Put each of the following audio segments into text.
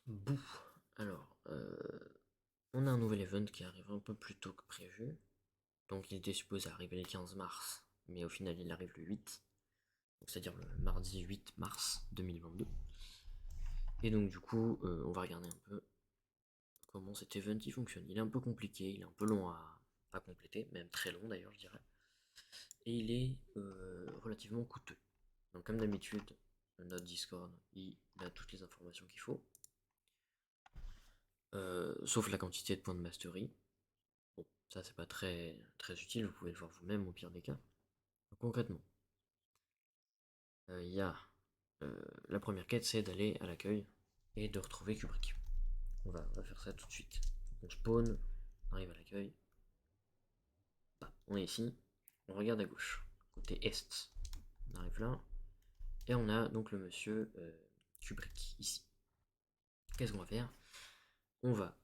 Bouh. Alors, on a un nouvel event qui arrive un peu plus tôt que prévu. Donc il était supposé arriver le 15 mars, mais au final il arrive le 8, c'est-à-dire le mardi 8 mars 2022. Et donc du coup, on va regarder un peu comment cet event il fonctionne. Il est un peu compliqué, il est un peu long à compléter, même très long d'ailleurs je dirais. Et il est relativement coûteux. Donc comme d'habitude, notre Discord, il a toutes les informations qu'il faut. Sauf la quantité de points de mastery. Bon, ça c'est pas très utile, vous pouvez le voir vous-même au pire des cas. Donc, concrètement, il y a la première quête, c'est d'aller à l'accueil et de retrouver Kubrick. On va faire ça tout de suite. Donc, on spawn, on arrive à l'accueil, on est ici, on regarde à gauche, côté est, on arrive là, et on a donc le monsieur Kubrick ici. Qu'est-ce qu'on va faire? On va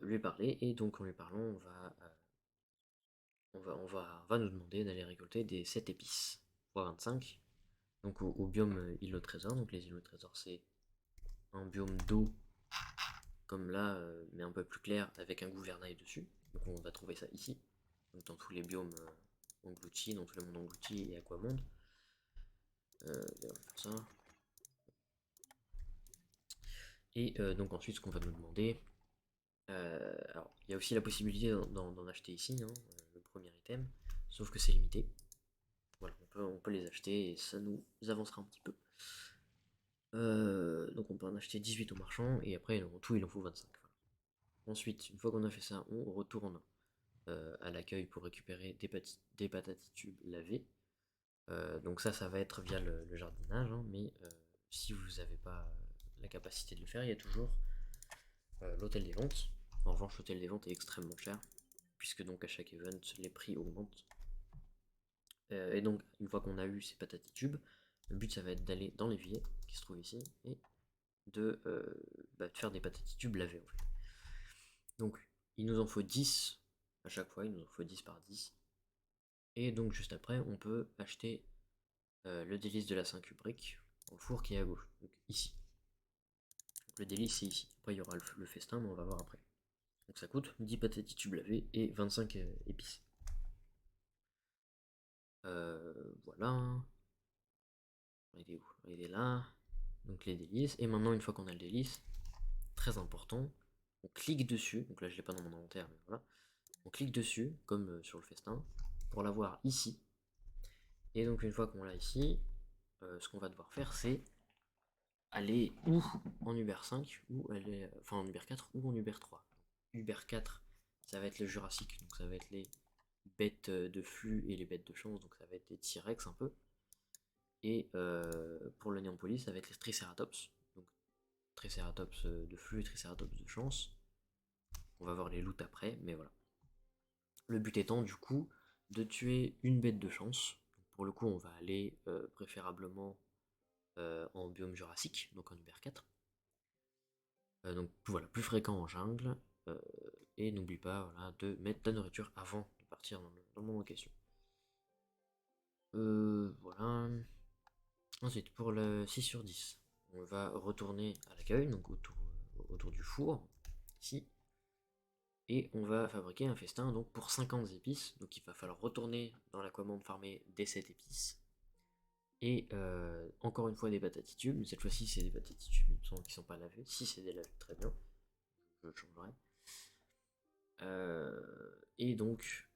lui parler, et donc en lui parlant, on va nous demander d'aller récolter des 7 épices, fois 25, donc au biome île au trésor. Donc les îles au trésor, c'est un biome d'eau, comme là, mais un peu plus clair, avec un gouvernail dessus. Donc on va trouver ça ici, donc dans tous les biomes engloutis, dans tous les mondes engloutis et aquamonde. On va faire ça. Et donc ensuite, ce qu'on va nous demander, alors il y a aussi la possibilité d'en acheter ici, hein, le premier item, sauf que c'est limité. Voilà, on peut les acheter et ça nous avancera un petit peu. Donc on peut en acheter 18 au marchand et après en tout il en faut 25. Voilà. Ensuite, une fois qu'on a fait ça, on retourne à l'accueil pour récupérer des patatitubes lavés. Donc ça va être via le jardinage, hein, mais si vous n'avez pas la capacité de le faire, il y a toujours l'hôtel des ventes. En revanche, l'hôtel des ventes est extrêmement cher, puisque donc à chaque event, les prix augmentent. Et donc, une fois qu'on a eu ces patatitubes, le but ça va être d'aller dans l'évier qui se trouve ici et de faire des patatitubes lavés en fait. Donc, il nous en faut 10 à chaque fois, il nous en faut 10 par 10. Et donc, juste après, on peut acheter le délice de la Saint-Cubric au four qui est à gauche, donc ici. Donc, le délice c'est ici. Après, il y aura le festin, mais on va voir après. Donc, ça coûte 10 patatitubes lavés et 25 épices. Voilà. Il est où? Il est là. Donc, les délices. Et maintenant, une fois qu'on a le délice, très important, on clique dessus. Donc là, je l'ai pas dans mon inventaire, mais voilà. On clique dessus, comme sur le festin, pour l'avoir ici. Et donc une fois qu'on l'a ici, ce qu'on va devoir faire, c'est aller ou en Uber 5, ou aller, enfin en Uber 4 ou en Uber 3. Uber 4, ça va être le Jurassique, donc ça va être les bêtes de flux et les bêtes de chance, donc ça va être les T-Rex un peu. Et pour le Néanpolis, ça va être les Triceratops, donc Triceratops de flux et Triceratops de chance. On va voir les loots après, mais voilà. Le but étant du coup de tuer une bête de chance. Pour le coup, on va aller préférablement en biome jurassique, donc en Uber 4. Donc voilà, plus fréquent en jungle. euh, et n'oublie pas voilà, de mettre ta nourriture avant de partir dans le monde en question. Voilà. Ensuite, pour le 6 sur 10, on va retourner à l'accueil, donc autour du four, ici. Et on va fabriquer un festin donc pour 50 épices. Donc il va falloir retourner dans la commande farmer des 7 épices. Et encore une fois des patatitubes, mais cette fois-ci c'est des patatitubes qui ne sont pas lavés. Si c'est des lavés, très bien, je le changerai. Et donc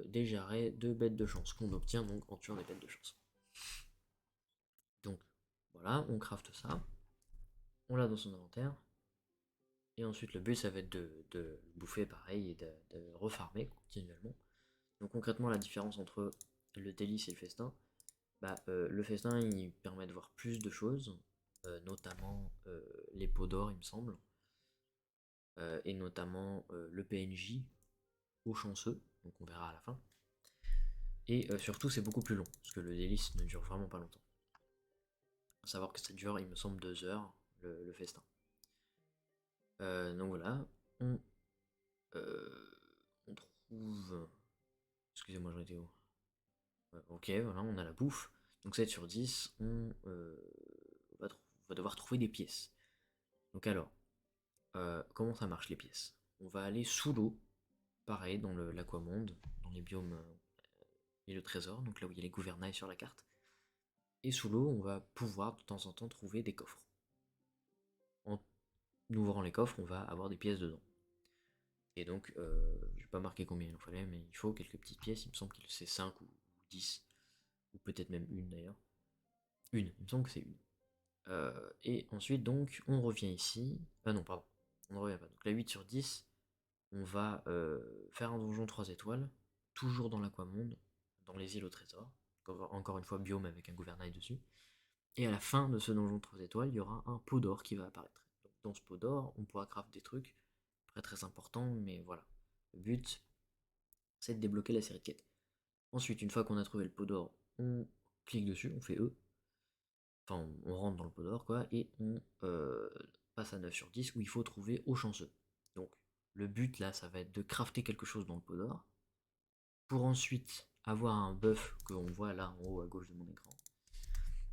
des jarrets de bêtes de chance qu'on obtient donc en tuant des bêtes de chance. Donc voilà, on craft ça, on l'a dans son inventaire. Et ensuite le but ça va être de bouffer pareil et de refarmer continuellement. Donc concrètement la différence entre le délice et le festin, le festin il permet de voir plus de choses, notamment les pots d'or il me semble, et notamment le PNJ au chanceux, donc on verra à la fin. Et surtout c'est beaucoup plus long, parce que le délice ne dure vraiment pas longtemps. A savoir que ça dure il me semble 2 heures le festin. Donc voilà, on, on trouve... Excusez-moi j'en étais où? Ok voilà on a la bouffe. Donc 7 sur 10, on va devoir trouver des pièces. Donc alors, comment ça marche les pièces? On va aller sous l'eau, pareil, dans l'aquamonde, dans les biomes et le trésor, donc là où il y a les gouvernails sur la carte. Et sous l'eau, on va pouvoir de temps en temps trouver des coffres. En ouvrant les coffres, on va avoir des pièces dedans. Et donc, je vais pas marquer combien il en fallait, mais il faut quelques petites pièces. Il me semble qu'il c'est 5 ou 10, ou peut-être même une d'ailleurs. Une, il me semble que c'est une. Et ensuite, donc, on revient ici. Ah non, pardon, on ne revient pas. Donc, la 8 sur 10, on va faire un donjon 3 étoiles, toujours dans l'aquamonde, dans les îles au trésor. Encore une fois, biome avec un gouvernail dessus. Et à la fin de ce donjon 3 étoiles, il y aura un pot d'or qui va apparaître. Donc, dans ce pot d'or, on pourra craft des trucs, très très importants, mais voilà. Le but, c'est de débloquer la série de quêtes. Ensuite, une fois qu'on a trouvé le pot d'or, on clique dessus, on fait E. Enfin, on rentre dans le pot d'or, quoi, et on passe à 9 sur 10 où il faut trouver au chanceux. Donc, le but là, ça va être de crafter quelque chose dans le pot d'or pour ensuite avoir un buff que on voit là en haut à gauche de mon écran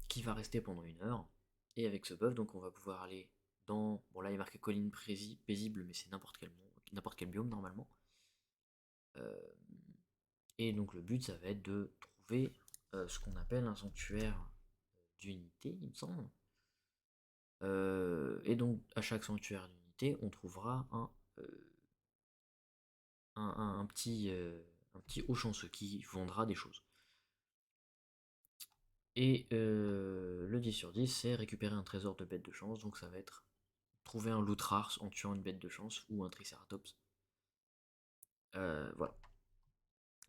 qui va rester pendant 1 heure. Et avec ce buff, donc on va pouvoir aller dans. Bon, là il est marqué colline paisible, mais c'est n'importe quel biome normalement. Euh, et donc le but, ça va être de trouver ce qu'on appelle un sanctuaire d'unité, il me semble. Et donc à chaque sanctuaire d'unité, on trouvera un petit haut chanceux qui vendra des choses. Et le 10 sur 10, c'est récupérer un trésor de bête de chance, donc ça va être trouver un loot rare en tuant une bête de chance ou un triceratops. Voilà.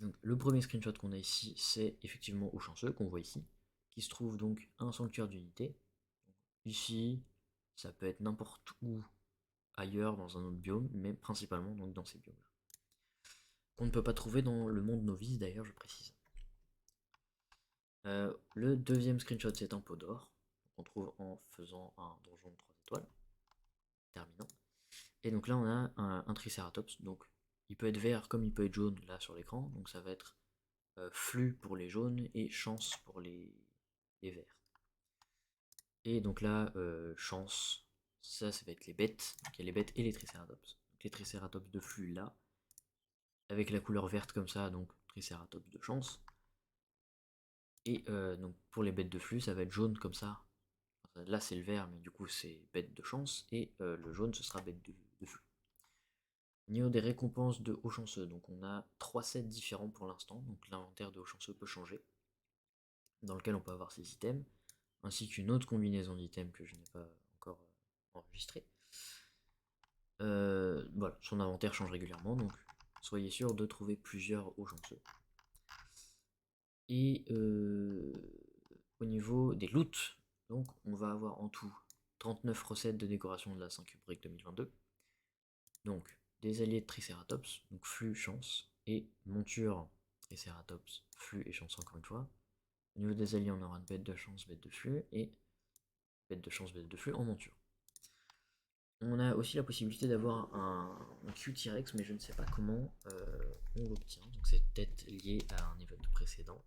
Donc, le premier screenshot qu'on a ici, c'est effectivement au chanceux qu'on voit ici, qui se trouve donc un sanctuaire d'unité. Ici, ça peut être n'importe où ailleurs dans un autre biome, mais principalement donc dans ces biomes-là. Qu'on ne peut pas trouver dans le monde novice d'ailleurs, je précise. Le deuxième screenshot, c'est un pot d'or, qu'on trouve en faisant un donjon de 3 étoiles, terminant. Et donc là, on a un triceratops, donc il peut être vert comme il peut être jaune là sur l'écran, donc ça va être flux pour les jaunes et chance pour les verts. Et donc là, chance, ça va être les bêtes, donc il y a les bêtes et les triceratops. Donc les triceratops de flux là, avec la couleur verte comme ça, donc triceratops de chance. Et donc pour les bêtes de flux, ça va être jaune comme ça. Là c'est le vert, mais du coup c'est bête de chance, et le jaune ce sera bête de flux. Au niveau des récompenses de haut chanceux, donc on a 3 sets différents pour l'instant, donc l'inventaire de haut chanceux peut changer, dans lequel on peut avoir ses items, ainsi qu'une autre combinaison d'items que je n'ai pas encore enregistrée. Voilà, son inventaire change régulièrement, donc soyez sûr de trouver plusieurs hauts chanceux. Et au niveau des loots, donc on va avoir en tout 39 recettes de décoration de la 5 Brick 2022. Donc des alliés de Triceratops, donc flux, chance, et monture Triceratops, flux et chance encore une fois. Au niveau des alliés, on aura une bête de chance, bête de flux, et bête de chance, bête de flux en monture. On a aussi la possibilité d'avoir un Q-T-Rex, mais je ne sais pas comment on l'obtient, donc c'est peut-être lié à un event précédent.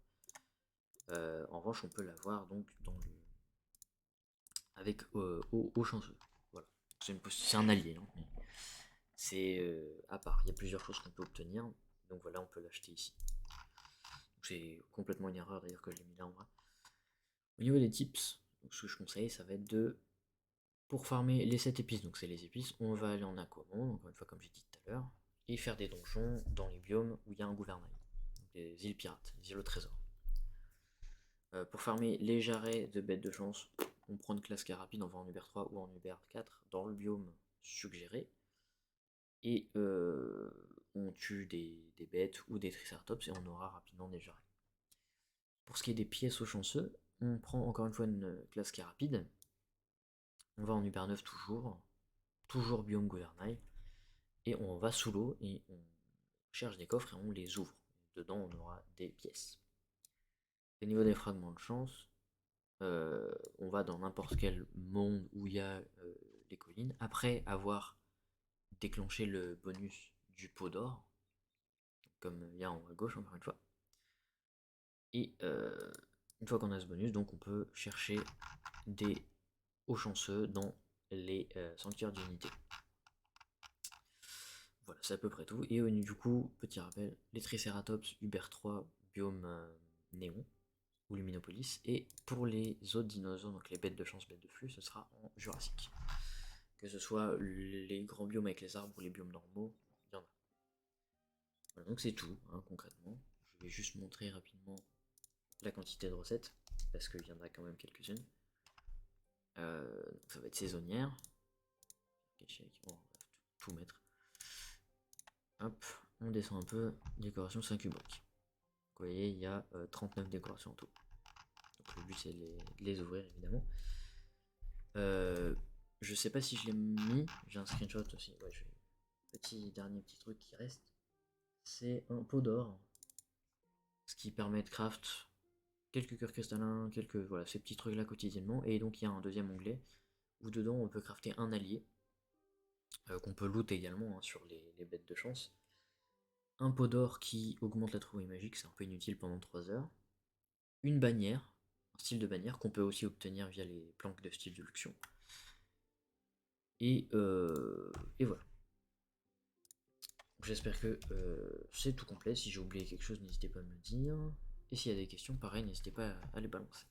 En revanche, on peut l'avoir donc dans le avec au chanceux. Voilà, c'est un allié, hein, mais c'est à part. Il y a plusieurs choses qu'on peut obtenir, donc voilà, on peut l'acheter ici. C'est complètement une erreur d'ailleurs que je l'ai mis là en vrai. Au niveau des tips, donc ce que je conseille, ça va être de pour farmer les 7 épices, donc c'est les épices, on va aller en aquamonde, encore une fois comme j'ai dit tout à l'heure, et faire des donjons dans les biomes où il y a un gouvernail. Donc des îles pirates, des îles au trésor. Pour farmer les jarrets de bêtes de chance, on prend une classe rapide, on va en Uber 3 ou en Uber 4 dans le biome suggéré. Et on tue des bêtes ou des triceratops et on aura rapidement des jarrets. Pour ce qui est des pièces aux chanceux, on prend encore une fois une classe rapide. On va en Uber 9 toujours biome gouvernail. Et on va sous l'eau et on cherche des coffres et on les ouvre. Dedans, on aura des pièces. Au niveau des fragments de chance, on va dans n'importe quel monde où il y a les collines. Après avoir déclenché le bonus du pot d'or, comme il y a en haut à gauche encore une fois. Et une fois qu'on a ce bonus, donc on peut chercher des hauts chanceux dans les sanctuaires d'unité. Voilà, c'est à peu près tout. Et du coup, petit rappel, les Triceratops, Uber 3, biome Néon, ou Luminopolis. Et pour les autres dinosaures, donc les bêtes de chance, bêtes de flux, ce sera en Jurassique. Que ce soit les grands biomes avec les arbres ou les biomes normaux, il y en a. Voilà, donc c'est tout, hein, concrètement. Je vais juste montrer rapidement la quantité de recettes, parce qu'il y en a quand même quelques-unes. Ça va être saisonnière. On va tout mettre. Hop, on descend un peu. Décoration 5 ubox. Vous voyez, il y a 39 décorations en tout. Donc le but c'est de les ouvrir évidemment. Je sais pas si je l'ai mis, j'ai un screenshot aussi. Ouais, dernier petit truc qui reste, c'est un pot d'or. Ce qui permet de craft quelques cœurs cristallins, voilà, ces petits trucs là quotidiennement. Et donc il y a un deuxième onglet où dedans on peut crafter un allié qu'on peut loot également hein, sur les bêtes de chance. Un pot d'or qui augmente la trouvaille magique, c'est un peu inutile pendant 3 heures. Une bannière, un style de bannière qu'on peut aussi obtenir via les planques de style de luxion. Et voilà. J'espère que c'est tout complet. Si j'ai oublié quelque chose, n'hésitez pas à me le dire. Et s'il y a des questions, pareil, n'hésitez pas à les balancer.